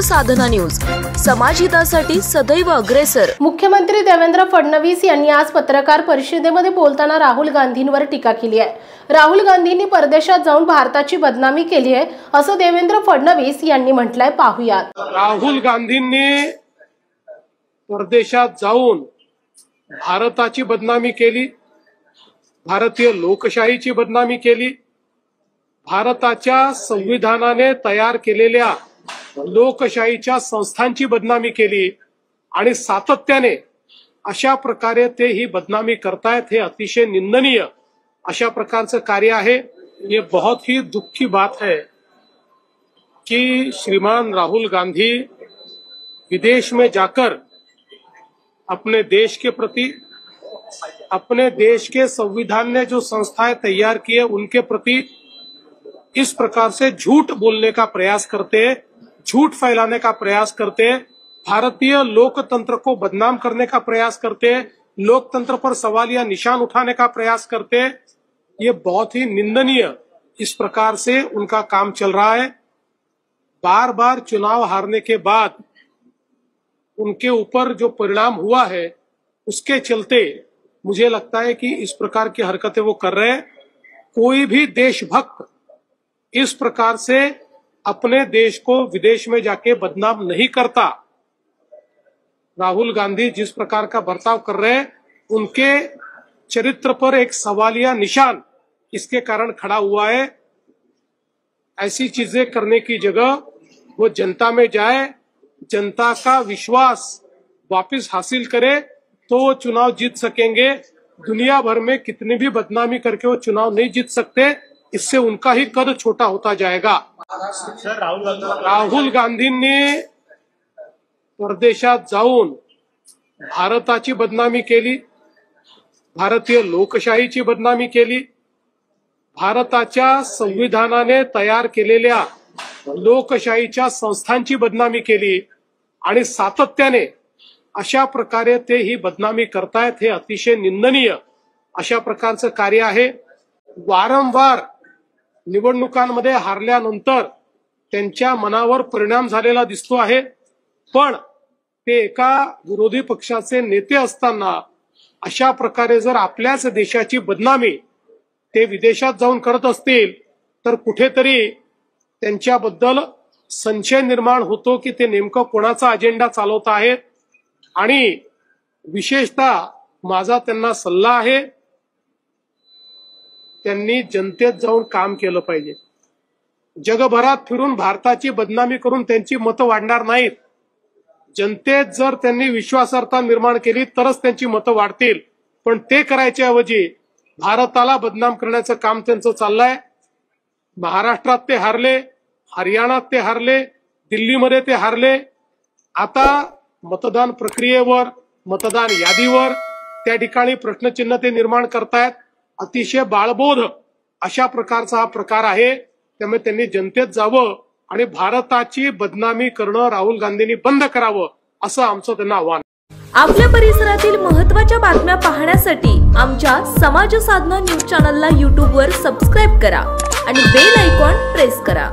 साधना news, समाजहितासाठी सदैव अग्रेसर। मुख्यमंत्री देवेंद्र फडणवीस यांनी आज पत्रकार परिषदेमध्ये बोलताना राहुल गांधींवर टीका केली आहे। राहुल गांधींनी परदेशात जाऊन भारताची बदनामी केली आहे असं देवेंद्र फडणवीस यांनी म्हटलंय। पाहूयात। राहुल गांधींनी परदेशात जाऊन भारताची बदनामी केली, भारतीय लोकशाहीची बदनामी केली, भारताच्या संविधानाने तयार केलेल्या लोकशाहीच्या संस्थांची बदनामी केली आणि सातत्याने अशा प्रकारे ते ही बदनामी करतायत। हे अतिशय निंदनीय अशा प्रकारचं कार्य आहे। ये बहुत ही दुख की बात है कि श्रीमान राहुल गांधी विदेश में जाकर अपने देश के प्रति, अपने देश के संविधान ने जो संस्थाएं तैयार की है उनके प्रति इस प्रकार से झूठ बोलने का प्रयास करते, झूठ फैलाने का प्रयास करते, भारतीय लोकतंत्र को बदनाम करने का प्रयास करते, लोकतंत्र पर सवाल या निशान उठाने का प्रयास करते। ये बहुत ही निंदनीय इस प्रकार से उनका काम चल रहा है। बार बार चुनाव हारने के बाद उनके ऊपर जो परिणाम हुआ है उसके चलते मुझे लगता है कि इस प्रकार की हरकतें वो कर रहे हैं। कोई भी देशभक्त इस प्रकार से अपने देश को विदेश में जाके बदनाम नहीं करता। राहुल गांधी जिस प्रकार का बर्ताव कर रहे हैं उनके चरित्र पर एक सवालिया निशान इसके कारण खड़ा हुआ है। ऐसी चीजें करने की जगह वो जनता में जाए, जनता का विश्वास वापस हासिल करे तो वो चुनाव जीत सकेंगे। दुनिया भर में कितनी भी बदनामी करके वो चुनाव नहीं जीत सकते, इससे उनका ही कद छोटा होता जाएगा। राहुल गांधींनी परदेशात जाऊन भारताची बदनामी केली, भारतीय लोकशाहीची बदनामी केली, भारताच्या संविधानाने तयार केलेल्या लोकशाहीच्या संस्थांची बदनामी केली आणि सातत्याने अशा प्रकारे ते ही बदनामी करतायत। हे अतिशय निंदनीय अशा प्रकारचं कार्य आहे। वारंवार निवडणुकांमध्ये हारल्यानंतर त्यांच्या मनावर परिणाम झालेला दिसतो आहे, पण ते एका विरोधी पक्षाचे नेते असताना अशा प्रकारे जर आपल्याच देशाची बदनामी ते विदेशात जाऊन करत असतील तर कुठेतरी त्यांच्याबद्दल संशय निर्माण होतो की ते नेमकं कोणाचा अजेंडा चालवत आहेत। आणि विशेषतः माझा त्यांना सल्ला आहे, त्यांनी जनतेत जाऊन काम केलं पाहिजे। जगभरात फिरून भारताची बदनामी करून त्यांची मतं वाढणार नाहीत। जनतेत जर त्यांनी विश्वासार्हता निर्माण केली तरच त्यांची मतं वाढतील, पण ते करायच्या ऐवजी भारताला बदनाम करण्याचं काम त्यांचं चाललंय। महाराष्ट्रात ते हारले, हरियाणात ते हारले, दिल्लीमध्ये ते हारले। आता मतदान प्रक्रियेवर, मतदान यादीवर त्या ठिकाणी प्रश्नचिन्ह ते निर्माण करतायत। अतिशय बाळबोध अशा प्रकारचा हा प्रकार आहे। त्यामुळे त्यांनी जनतेत जावं आणि भारताची बदनामी करणं राहुल गांधींनी बंद करावं असं आमचं त्यांना आव्हान। आपल्या परिसरातील महत्त्वाच्या बातम्या पाहण्यासाठी आमच्या समाज साधना न्यूज चॅनलला YouTube वर सबस्क्राइब करा आणि बेल आयकॉन प्रेस करा।